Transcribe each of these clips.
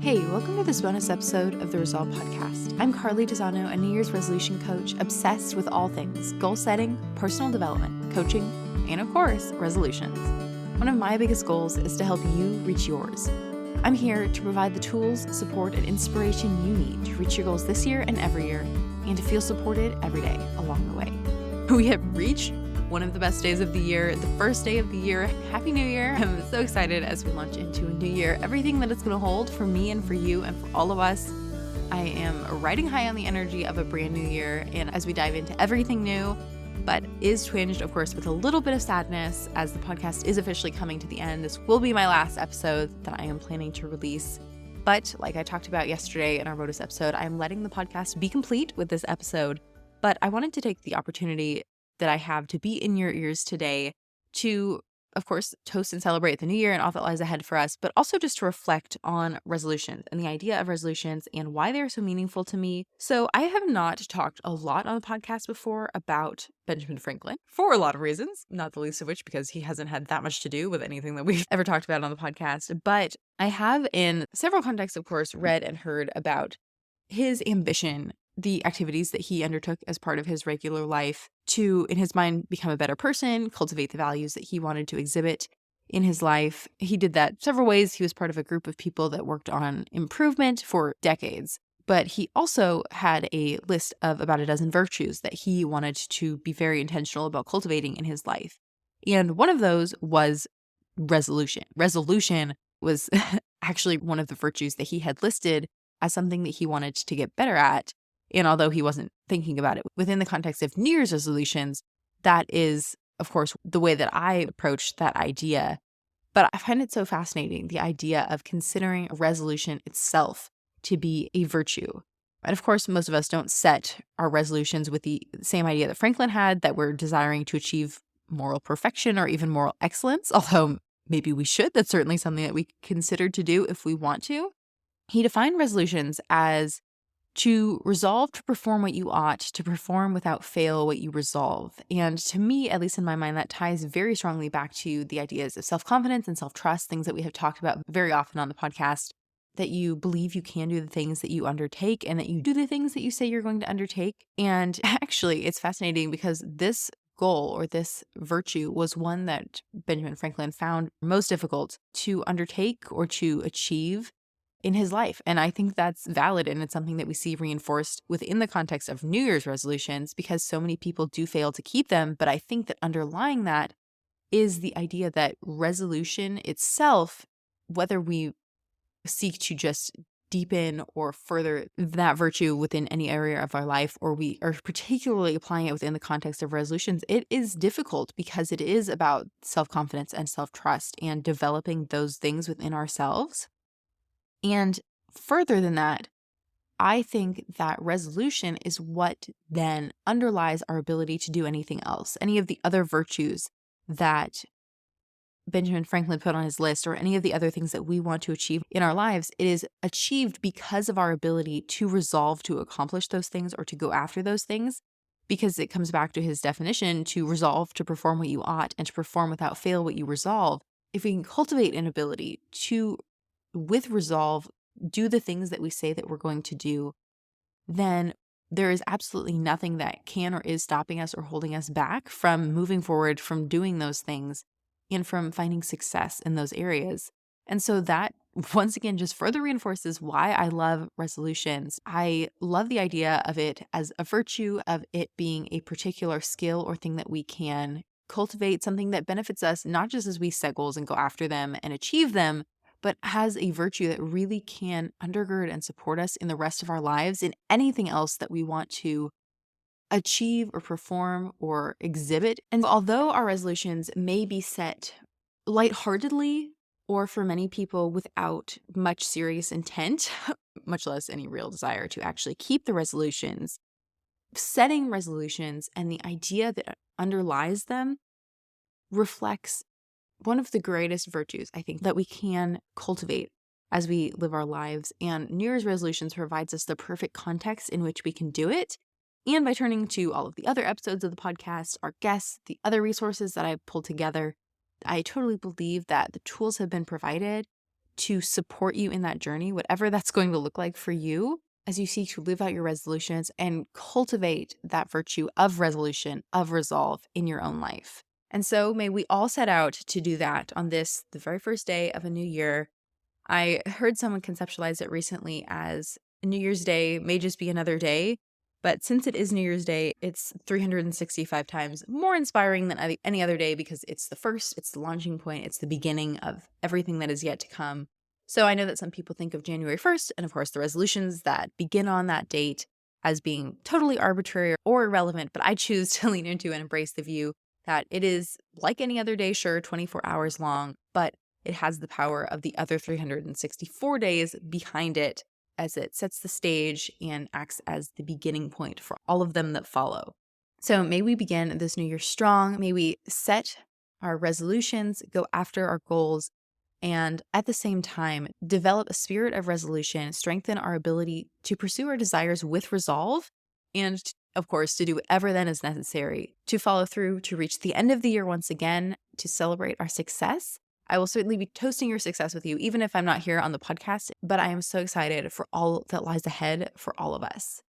Hey, welcome to this bonus episode of the Resolve Podcast. I'm Carly Desano, a New Year's resolution coach obsessed with all things goal setting, personal development, coaching, and of course, resolutions. One of my biggest goals is to help you reach yours. I'm here to provide the tools, support, and inspiration you need to reach your goals this year and every year, and to feel supported every day along the way. We have reached one of the best days of the year, the first day of the year. Happy New Year. I'm so excited as we launch into a new year, everything that it's going to hold for me and for you and for all of us. I am riding high on the energy of a brand new year, and as we dive into everything new, but is twinged, of course, with a little bit of sadness as the podcast is officially coming to the end. This will be my last episode that I am planning to release. But like I talked about yesterday in our bonus episode, I'm letting the podcast be complete with this episode. But I wanted to take the opportunity that I have to be in your ears today to, of course, toast and celebrate the new year and all that lies ahead for us, but also just to reflect on resolutions and the idea of resolutions and why they're so meaningful to me. So I have not talked a lot on the podcast before about Benjamin Franklin for a lot of reasons, not the least of which because he hasn't had that much to do with anything that we've ever talked about on the podcast. But I have in several contexts, of course, read and heard about his ambition, the activities that he undertook as part of his regular life to, in his mind, become a better person, cultivate the values that he wanted to exhibit in his life. He did that several ways. He was part of a group of people that worked on improvement for decades. But he also had a list of about a dozen virtues that he wanted to be very intentional about cultivating in his life. And one of those was resolution. Resolution was actually one of the virtues that he had listed as something that he wanted to get better at. And although he wasn't thinking about it within the context of New Year's resolutions, that is, of course, the way that I approach that idea. But I find it so fascinating, the idea of considering a resolution itself to be a virtue. And of course, most of us don't set our resolutions with the same idea that Franklin had, that we're desiring to achieve moral perfection or even moral excellence, although maybe we should. That's certainly something that we consider to do if we want to. He defined resolutions as to resolve to perform what you ought, to perform without fail what you resolve. And to me, at least in my mind, that ties very strongly back to the ideas of self-confidence and self-trust, things that we have talked about very often on the podcast, that you believe you can do the things that you undertake and that you do the things that you say you're going to undertake. And actually, it's fascinating because this goal or this virtue was one that Benjamin Franklin found most difficult to undertake or to achieve in his life. And I think that's valid, and it's something that we see reinforced within the context of New Year's resolutions because so many people do fail to keep them. But I think that underlying that is the idea that resolution itself, whether we seek to just deepen or further that virtue within any area of our life, or we are particularly applying it within the context of resolutions, it is difficult because it is about self-confidence and self-trust and developing those things within ourselves. And further than that, I think that resolution is what then underlies our ability to do anything else. Any of the other virtues that Benjamin Franklin put on his list, or any of the other things that we want to achieve in our lives, it is achieved because of our ability to resolve to accomplish those things or to go after those things, because it comes back to his definition to resolve to perform what you ought and to perform without fail what you resolve. If we can cultivate an ability to, with resolve, do the things that we say that we're going to do, then there is absolutely nothing that can or is stopping us or holding us back from moving forward, from doing those things, and from finding success in those areas. And so that, once again, just further reinforces why I love resolutions. I love the idea of it as a virtue, of it being a particular skill or thing that we can cultivate, something that benefits us, not just as we set goals and go after them and achieve them, but has a virtue that really can undergird and support us in the rest of our lives in anything else that we want to achieve or perform or exhibit. And although our resolutions may be set lightheartedly, or for many people without much serious intent, much less any real desire to actually keep the resolutions, setting resolutions and the idea that underlies them reflects one of the greatest virtues, I think, that we can cultivate as we live our lives. And New Year's resolutions provides us the perfect context in which we can do it. And by turning to all of the other episodes of the podcast, our guests, the other resources that I've pulled together, I totally believe that the tools have been provided to support you in that journey, whatever that's going to look like for you, as you seek to live out your resolutions and cultivate that virtue of resolution, of resolve in your own life. And so may we all set out to do that on this, the very first day of a new year. I heard someone conceptualize it recently as New Year's Day may just be another day, but since it is New Year's Day, it's 365 times more inspiring than any other day because it's the first, it's the launching point, it's the beginning of everything that is yet to come. So I know that some people think of January 1st and, of course, the resolutions that begin on that date as being totally arbitrary or irrelevant, but I choose to lean into and embrace the view that it is like any other day, sure, 24 hours long, but it has the power of the other 364 days behind it as it sets the stage and acts as the beginning point for all of them that follow. So may we begin this new year strong. May we set our resolutions, go after our goals, and at the same time, develop a spirit of resolution, strengthen our ability to pursue our desires with resolve, and of course, to do whatever then is necessary to follow through, to reach the end of the year once again, to celebrate our success. I will certainly be toasting your success with you, even if I'm not here on the podcast, but I am so excited for all that lies ahead for all of us.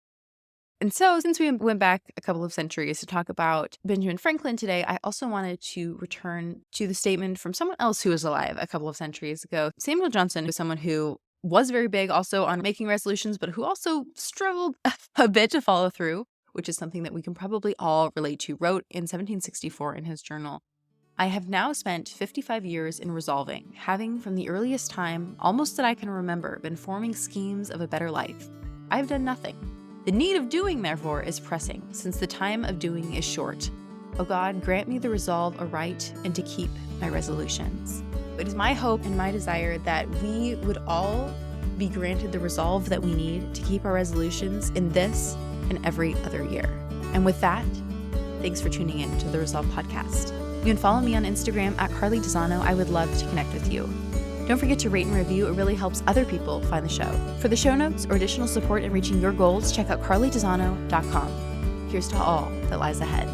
And so since we went back a couple of centuries to talk about Benjamin Franklin today, I also wanted to return to the statement from someone else who was alive a couple of centuries ago. Samuel Johnson was someone who was very big also on making resolutions, but who also struggled a bit to follow through, which is something that we can probably all relate to, wrote in 1764 in his journal. I have now spent 55 years in resolving, having from the earliest time, almost that I can remember, been forming schemes of a better life. I have done nothing. The need of doing, therefore, is pressing, since the time of doing is short. O God, grant me the resolve aright and to keep my resolutions. It is my hope and my desire that we would all be granted the resolve that we need to keep our resolutions in this and every other year. And with that, thanks for tuning in to the Resolve Podcast. You can follow me on Instagram at Carly Desano. I would love to connect with you. Don't forget to rate and review. It really helps other people find the show. For the show notes or additional support in reaching your goals, check out carlydesano.com. Here's to all that lies ahead.